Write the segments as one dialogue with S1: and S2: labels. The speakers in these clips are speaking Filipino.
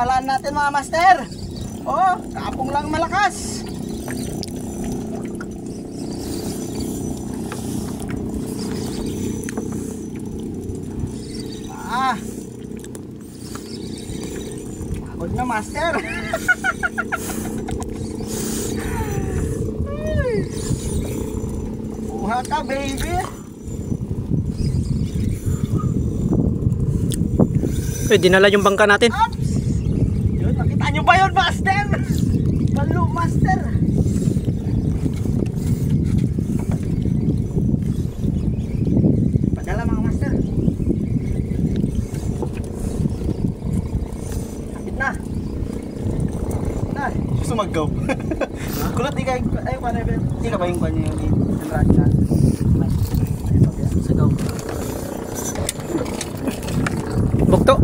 S1: Pamalaan natin mga master. Oh, kapong lang malakas. Pagod na master. Buha ka baby.
S2: Dinala yung bangka natin.
S1: Ops! Yun, nakita nyo ba yun master? Balo master. Padala mga master. Kapit na. Sumagaw. Kulot di ka ay paano ba? Di ka ba yung kanya yung rad na? Sagaw.
S2: Bukto.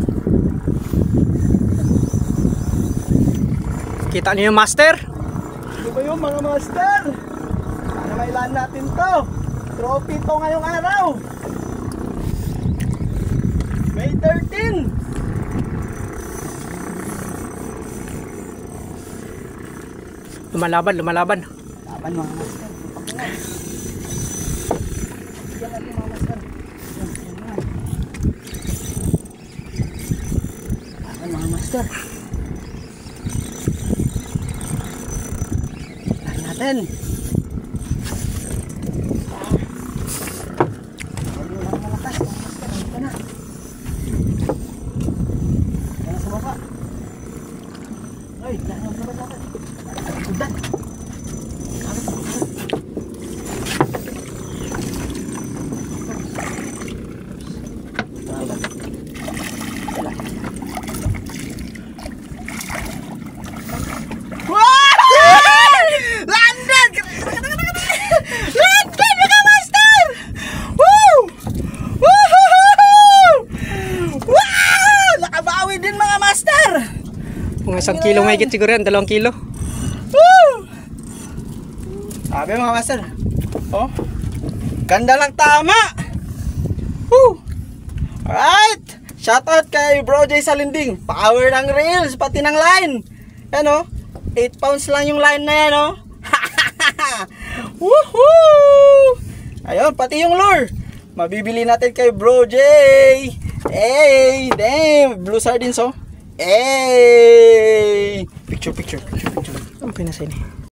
S2: Kita niyo yung master?
S1: Ano ba yung mga master? Ano mailan natin to? Trophy to ngayong araw. May 13.
S2: Lumalaban.
S1: Laban mga master. Yan natin mga master. Laban mga master. Laban natin. Malakas mga master. Ito na. Yan na sa baba. Ay, laban natin. Udan. Landed! Landed mga master! Woo! Woohoo! Wow! Nakabawi din mga master!
S2: Mga 1 kilo may higit siguro yan, 2 kilo.
S1: Woo! Sabi mga master. Oh. Ganda lang tama. Woo! Alright. Shoutout kay Bro J Salinding. Power ng reels pati ng line. Yan oh. 8 pounds lang yung line na yan oh. Woohoo! Ayun, pati yung lure. Mabibili natin kay Bro J. Hey, damn, blue sardines oh. Hey! Picture.
S2: Ang pinasa ini.